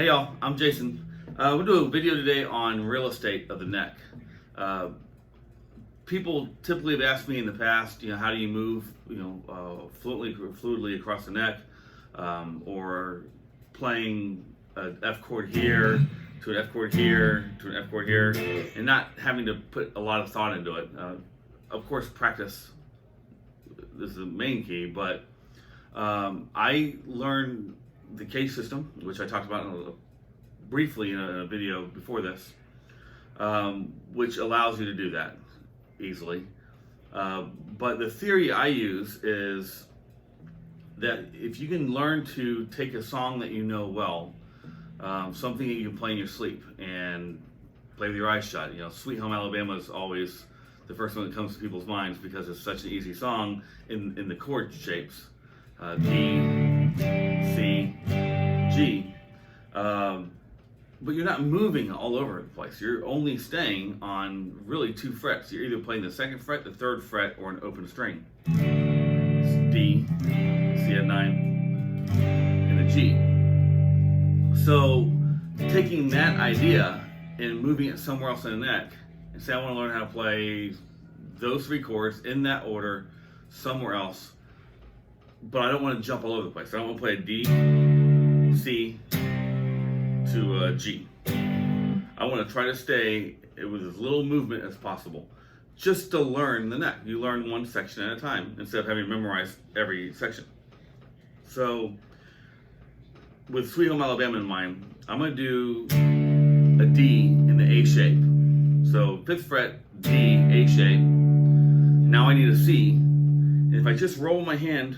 Hey y'all, I'm Jason. We'll do a video today on real estate of the neck. People typically have asked me in the past, how do you move, fluidly across the neck, or playing an F chord here to an F chord here to an F chord here, and not having to put a lot of thought into it. Of course, practice is the main key, but I learned the case system, which I talked about briefly in a video before this, which allows you to do that easily. But the theory I use is that if you can learn to take a song that you know well, something that you can play in your sleep and play with your eyes shut. Sweet Home Alabama is always the first one that comes to people's minds because it's such an easy song in the chord shapes. D, C, G. But you're not moving all over the place. You're only staying on really two frets. You're either playing the second fret, the third fret, or an open string. D, C at 9, and the G. So taking that idea and moving it somewhere else in the neck, and say I want to learn how to play those three chords in that order somewhere else, but I don't want to jump all over the place. I don't want to play a D, C to a G. I want to try to stay with as little movement as possible, just to learn the neck. You learn one section at a time instead of having to memorize every section. So with Sweet Home Alabama in mind, I'm going to do a D in the A shape. So 5th fret, D, A shape. Now I need a C. And if I just roll my hand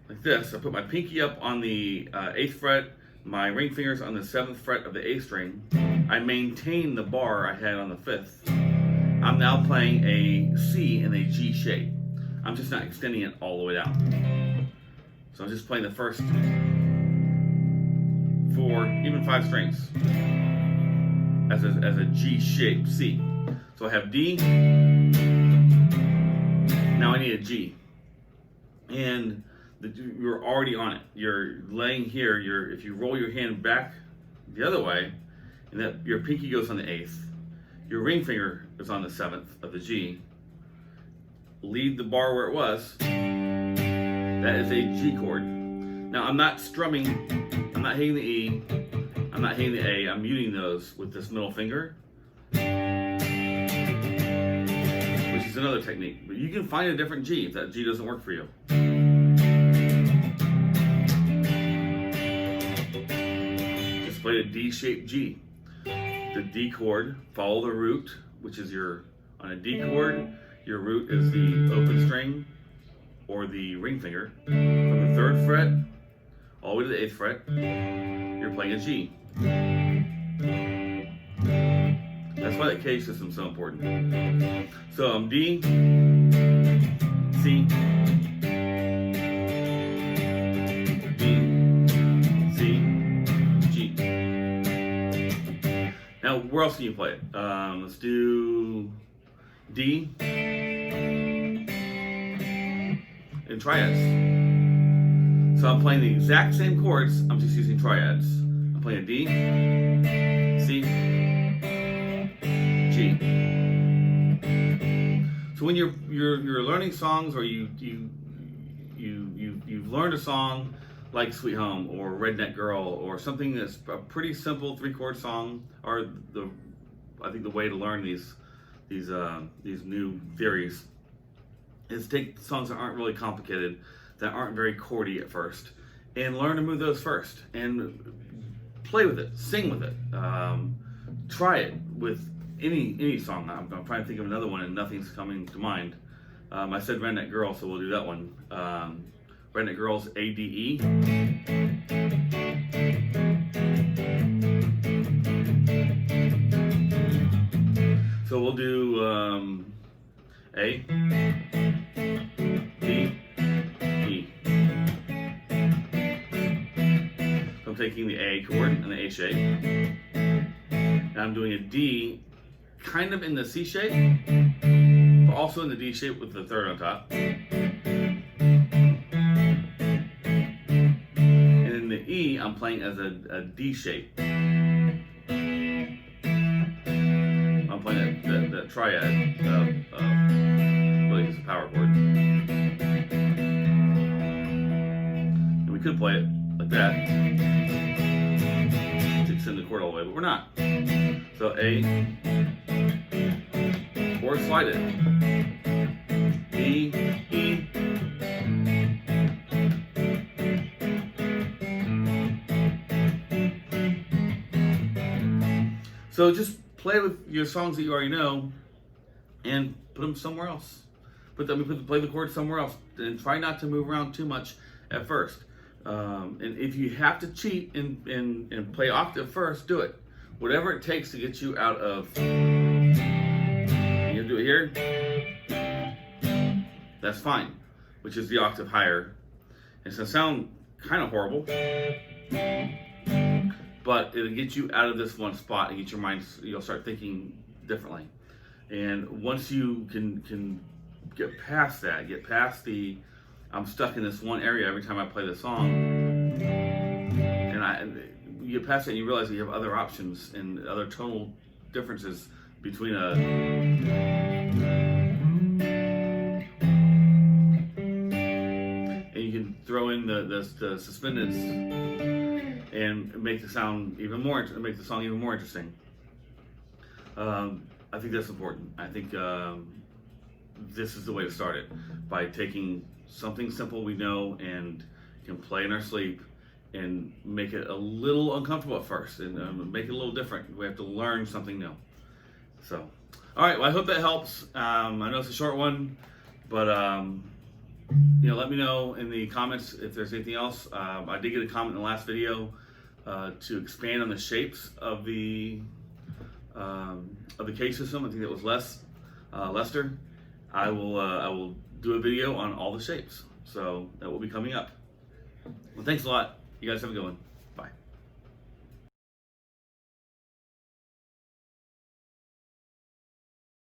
like this, I put my pinky up on the 8th fret, my ring fingers on the 7th fret of the A string. I maintain the bar I had on the 5th. I'm now playing a C in a G shape. I'm just not extending it all the way down. So I'm just playing the first 4, even 5 strings as a G shape C. So I have D. Now I need a G. And you're already on it. You're laying here. If you roll your hand back the other way, and that your pinky goes on the 8th, your ring finger is on the 7th of the G. Leave the bar where it was. That is a G chord. Now I'm not strumming. I'm not hitting the E. I'm not hitting the A. I'm muting those with this middle finger, which is another technique. But you can find a different G if that G doesn't work for you. Play a D-shaped G. The D chord, follow the root, which is on a D chord, your root is the open string or the ring finger. From the 3rd fret all the way to the 8th fret, you're playing a G. That's why the case system is so important. So I'm D, C, Now, where else can you play it? Let's do D and triads. So I'm playing the exact same chords, I'm just using triads. I'm playing a D, C, G. So when you're learning songs, or you've learned a song like Sweet Home or Redneck Girl, or something that's a pretty simple 3-chord song, are I think the way to learn these new theories is take songs that aren't really complicated, that aren't very chordy at first, and learn to move those first, and play with it, sing with it, try it with any song. I'm trying to think of another one and nothing's coming to mind. I said Redneck Girl, so we'll do that one. Redneck Girl's ADE. So we'll do A, D, E. So I'm taking the A chord and the A shape, and I'm doing a D kind of in the C shape, but also in the D shape with the 3rd on top. And in the E, E, I'm playing as a D shape. I'm playing that triad really it's a power chord. And we could play it like that to extend the chord all the way, but we're not. So A, or slide it. D, E. So just play with your songs that you already know and put them somewhere else. Play the chord somewhere else and try not to move around too much at first. And if you have to cheat and play octave first, do it. Whatever it takes to get you out of, you do it here, that's fine, which is the octave higher. It's gonna sound kind of horrible, but it'll get you out of this one spot and get your mind, you'll start thinking differently. And once you can get past that, get past the, I'm stuck in this one area every time I play the song, and you get past it and you realize that you have other options and other tonal differences between and you can throw in the suspendeds and make the sound even more, make the song even more interesting. I think that's important. I think this is the way to start it, by taking something simple we know and can play in our sleep and make it a little uncomfortable at first and make it a little different. We have to learn something new. So, all right, well, I hope that helps. I know it's a short one, but let me know in the comments if there's anything else. I did get a comment in the last video to expand on the shapes of the case system. I think that was Lester. I will do a video on all the shapes, so that will be coming up. Well, thanks a lot. You guys have a good one.